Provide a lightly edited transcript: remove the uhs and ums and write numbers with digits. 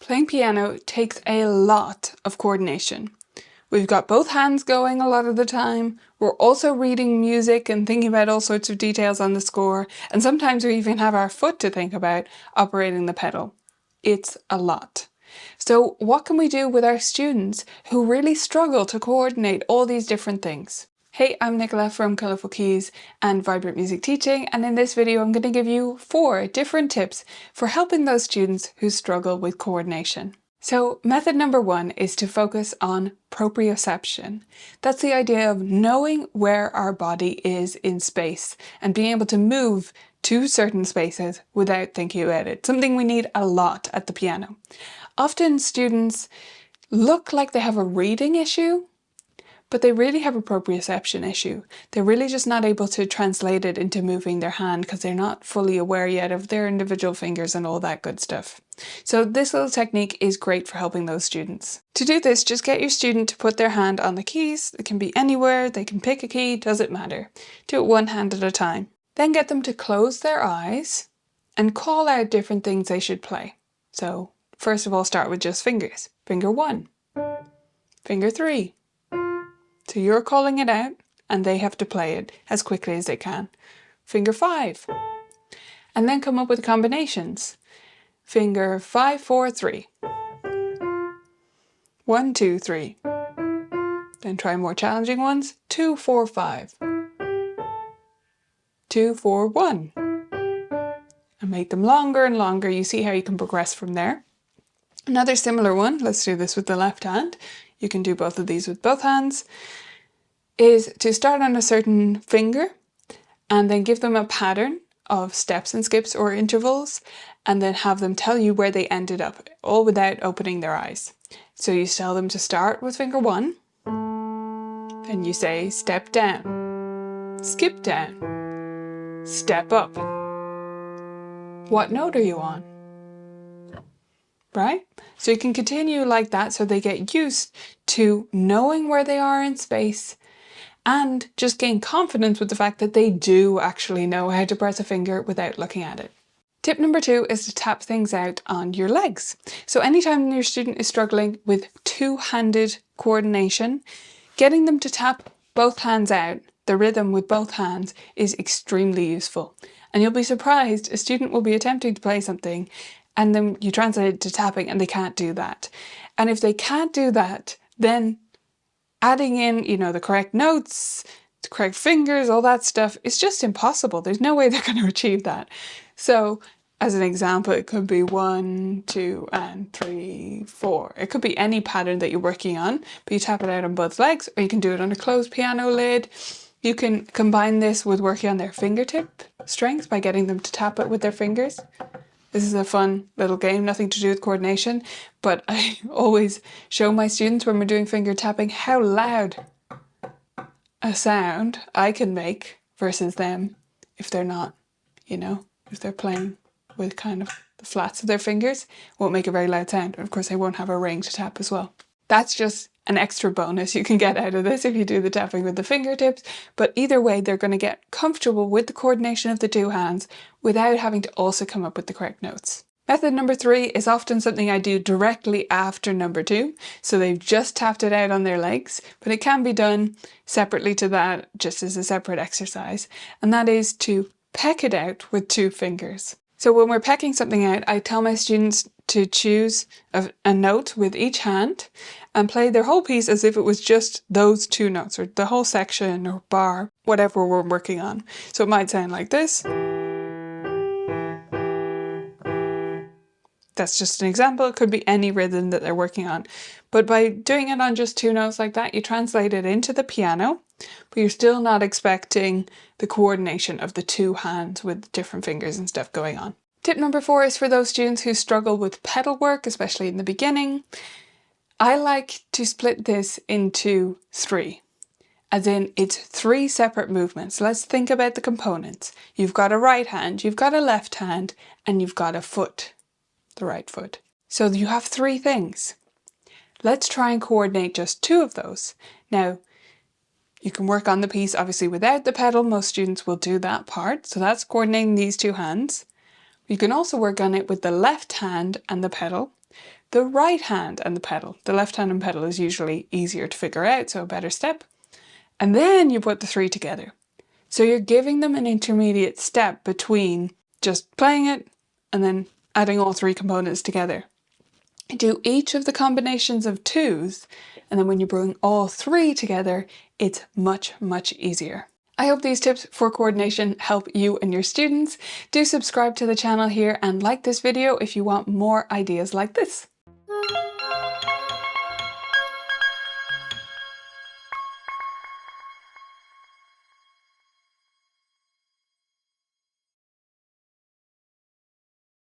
Playing piano takes a lot of coordination. We've got both hands going a lot of the time. We're also reading music and thinking about all sorts of details on the score. And sometimes we even have our foot to think about operating the pedal. It's a lot. So what can we do with our students who really struggle to coordinate all these different things? Hey, I'm Nicola from Colourful Keys and Vibrant Music Teaching, and in this video I'm going to give you 4 different tips for helping those students who struggle with coordination. So method number 1 is to focus on proprioception. That's the idea of knowing where our body is in space and being able to move to certain spaces without thinking about it. Something we need a lot at the piano. Often students look like they have a reading issue, but they really have a proprioception issue. They're really just not able to translate it into moving their hand because they're not fully aware yet of their individual fingers and all that good stuff. So this little technique is great for helping those students. To do this, just get your student to put their hand on the keys. It can be anywhere, they can pick a key, doesn't matter. Do it one hand at a time. Then get them to close their eyes and call out different things they should play. So first of all, start with just fingers. Finger 1, finger 3. So you're calling it out and they have to play it as quickly as they can. Finger 5. And then come up with combinations. Finger 5, 4, 3. 1, 2, 3. Then try more challenging ones. 2, 4, 5. 2, 4, 1. And make them longer and longer. You see how you can progress from there. Another similar one, let's do this with the left hand. You can do both of these with both hands, is to start on a certain finger and then give them a pattern of steps and skips or intervals and then have them tell you where they ended up, all without opening their eyes. So you tell them to start with finger 1, then you say step down, skip down, step up. What note are you on? Right? So you can continue like that so they get used to knowing where they are in space and just gain confidence with the fact that they do actually know how to press a finger without looking at it. Tip number 2 is to tap things out on your legs. So anytime your student is struggling with two-handed coordination, getting them to tap both hands out, the rhythm with both hands, is extremely useful. And you'll be surprised, a student will be attempting to play something and then you translate it to tapping and they can't do that. And if they can't do that, then adding in, the correct notes, the correct fingers, all that stuff, it's just impossible. There's no way they're going to achieve that. So as an example, it could be 1, 2, and 3, 4. It could be any pattern that you're working on, but you tap it out on both legs, or you can do it on a closed piano lid. You can combine this with working on their fingertip strength by getting them to tap it with their fingers. This is a fun little game, nothing to do with coordination, but I always show my students when we're doing finger tapping how loud a sound I can make versus them if they're not, if they're playing with kind of the flats of their fingers, it won't make a very loud sound. And of course, they won't have a ring to tap as well. That's just an extra bonus you can get out of this if you do the tapping with the fingertips, but either way they're going to get comfortable with the coordination of the two hands without having to also come up with the correct notes. Method number 3 is often something I do directly after number 2, so they've just tapped it out on their legs, but it can be done separately to that, just as a separate exercise, and that is to peck it out with 2 fingers. So when we're pecking something out, I tell my students to choose a note with each hand and play their whole piece as if it was just those 2 notes, or the whole section or bar, whatever we're working on. So it might sound like this. That's just an example. It could be any rhythm that they're working on. But by doing it on just 2 notes like that, you translate it into the piano, but you're still not expecting the coordination of the 2 hands with different fingers and stuff going on. Tip number 4 is for those students who struggle with pedal work, especially in the beginning. I like to split this into 3, as in it's 3 separate movements. Let's think about the components. You've got a right hand, you've got a left hand, and you've got a foot, the right foot. So you have 3 things. Let's try and coordinate just 2 of those. Now, you can work on the piece obviously without the pedal. Most students will do that part. So that's coordinating these 2 hands. You can also work on it with the left hand and the pedal. the right hand and the pedal. The left hand and pedal is usually easier to figure out, so a better step. And then you put the 3 together. So you're giving them an intermediate step between just playing it and then adding all 3 components together. Do each of the combinations of 2s, and then when you bring all 3 together, it's much, much easier. I hope these tips for coordination help you and your students. Do subscribe to the channel here and like this video if you want more ideas like this.